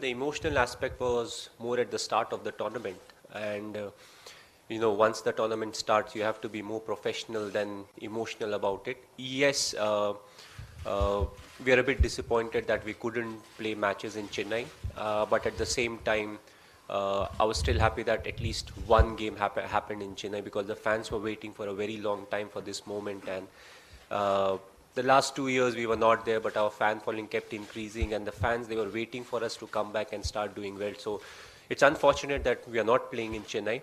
the emotional aspect was more at the start of the tournament, and once the tournament starts, you have to be more professional than emotional about it. Yes, we are a bit disappointed that we couldn't play matches in Chennai, but at the same time, I was still happy that at least one game happened in Chennai because the fans were waiting for a very long time for this moment, and uh, the last 2 years we were not there, but our fan following kept increasing, and the fans, they were waiting for us to come back and start doing well. So it's unfortunate that we are not playing in Chennai,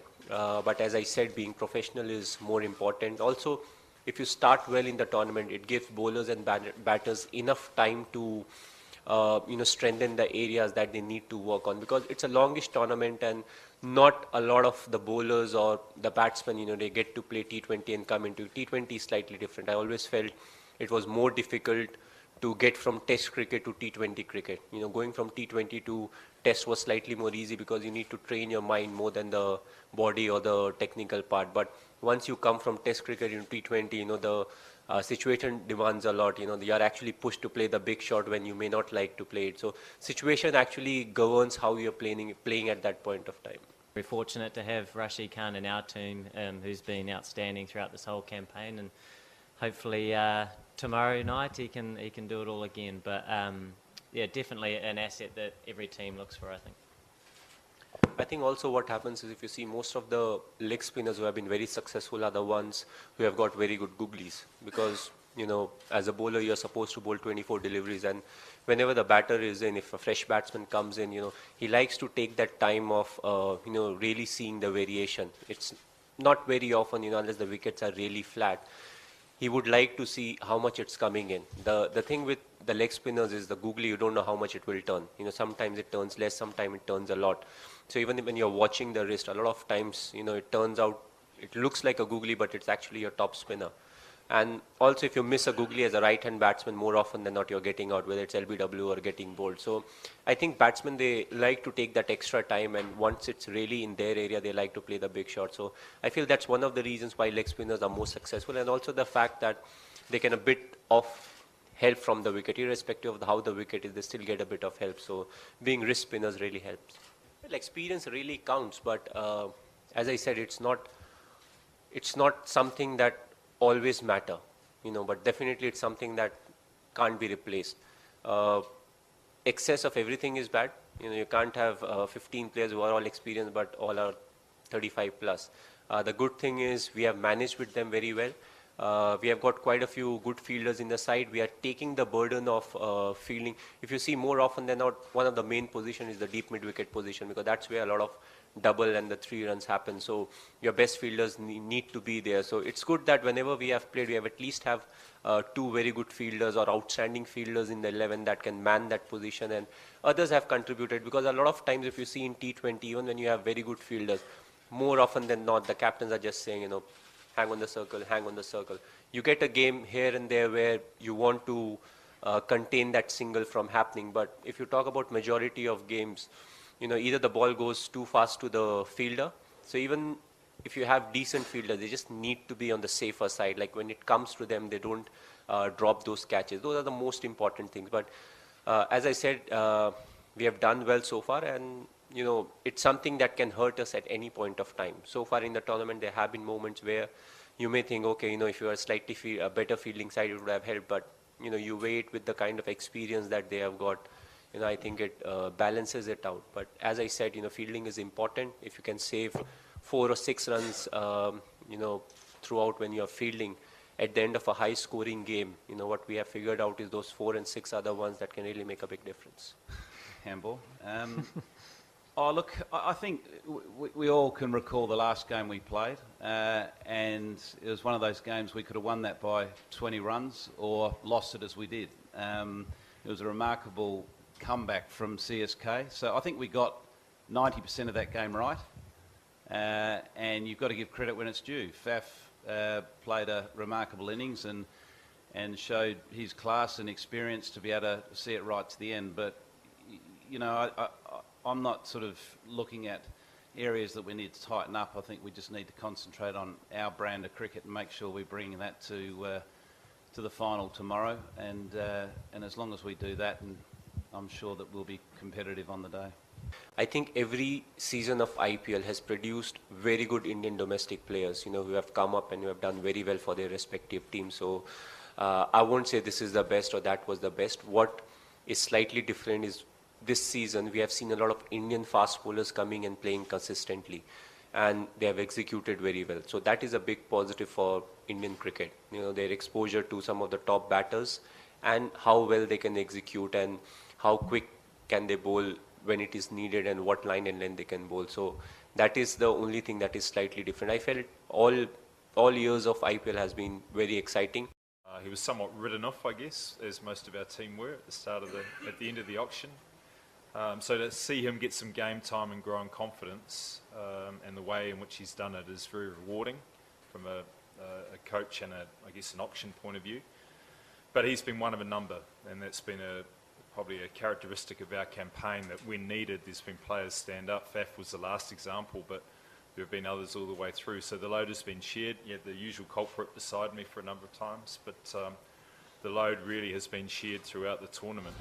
but as I said, being professional is more important. Also, if you start well in the tournament, it gives bowlers and batters enough time to strengthen the areas that they need to work on, because it's a longish tournament and not a lot of the bowlers or the batsmen, they get to play T20 and come into T20 is slightly different. I always felt it was more difficult to get from Test cricket to T20 cricket. Going from T20 to Test was slightly more easy because you need to train your mind more than the body or the technical part. But once you come from Test cricket into T20, the situation demands a lot. You are actually pushed to play the big shot when you may not like to play it. So situation actually governs how you're playing at that point of time. Very fortunate to have Rashid Khan in our team, who's been outstanding throughout this whole campaign, and hopefully tomorrow night he can do it all again. But yeah, definitely an asset that every team looks for, I think. I think also what happens is, if you see, most of the leg spinners who have been very successful are the ones who have got very good googlies, because as a bowler you're supposed to bowl 24 deliveries, and whenever the batter is in, if a fresh batsman comes in, he likes to take that time of really seeing the variation. It's not very often, unless the wickets are really flat, he would like to see how much it's coming in. The thing with the leg spinners is the googly, you don't know how much it will turn. Sometimes it turns less, sometimes it turns a lot. So even when you're watching the wrist, a lot of times, it turns out, it looks like a googly, but it's actually a top spinner. And also, if you miss a googly as a right-hand batsman, more often than not, you're getting out, whether it's LBW or getting bowled. So I think batsmen, they like to take that extra time, and once it's really in their area, they like to play the big shot. So I feel that's one of the reasons why leg spinners are more successful, and also the fact that they can a bit of help from the wicket, irrespective of how the wicket is, they still get a bit of help. So being wrist spinners really helps. Well, experience really counts, but as I said, it's not something that always matter, but definitely it's something that can't be replaced. Excess of everything is bad. You can't have 15 players who are all experienced, but all are 35 plus. The good thing is we have managed with them very well. We have got quite a few good fielders in the side. We are taking the burden of fielding. If you see, more often than not, one of the main positions is the deep mid-wicket position, because that's where a lot of double and the 3 runs happen. So your best fielders need to be there. So it's good that whenever we have played, we have at least have 2 very good fielders or outstanding fielders in the 11 that can man that position, and others have contributed, because a lot of times if you see in T20, even when you have very good fielders, more often than not, the captains are just saying, hang on the circle, hang on the circle. You get a game here and there where you want to contain that single from happening. But if you talk about majority of games, either the ball goes too fast to the fielder. So even if you have decent fielders, they just need to be on the safer side. Like when it comes to them, they don't drop those catches. Those are the most important things. But as I said, we have done well so far, and it's something that can hurt us at any point of time. So far in the tournament, there have been moments where you may think, okay, if you are slightly a better fielding side, it would have helped. But you wait with the kind of experience that they have got. I think it balances it out. But as I said, fielding is important. If you can save 4 or 6 runs, throughout when you're fielding, at the end of a high-scoring game, what we have figured out is those 4 and 6 are the ones that can really make a big difference. Handball. Oh, look, I think we all can recall the last game we played, and it was one of those games we could have won that by 20 runs or lost it as we did. It was a remarkable comeback from CSK. So I think we got 90% of that game right, and you've got to give credit when it's due. Faf played a remarkable innings and showed his class and experience to be able to see it right to the end. But I'm not sort of looking at areas that we need to tighten up. I think we just need to concentrate on our brand of cricket and make sure we're bringing that to the final tomorrow. And as long as we do that, and I'm sure that we'll be competitive on the day. I think every season of IPL has produced very good Indian domestic players, who have come up and who have done very well for their respective teams. So I won't say this is the best or that was the best. What is slightly different is this season we have seen a lot of Indian fast bowlers coming and playing consistently, and they have executed very well. So that is a big positive for Indian cricket. Their exposure to some of the top batters and how well they can execute and how quick can they bowl when it is needed and what line and length they can bowl. So that is the only thing that is slightly different. I felt all years of IPL has been very exciting. He was somewhat written off, I guess, as most of our team were at the end of the auction. So to see him get some game time and grow in confidence, and the way in which he's done it is very rewarding from a coach and I guess an auction point of view. But he's been one of a number, and that's been probably a characteristic of our campaign, that when needed, there's been players stand up. Faf was the last example, but there have been others all the way through. So the load has been shared. You had the usual culprit beside me for a number of times, but the load really has been shared throughout the tournament.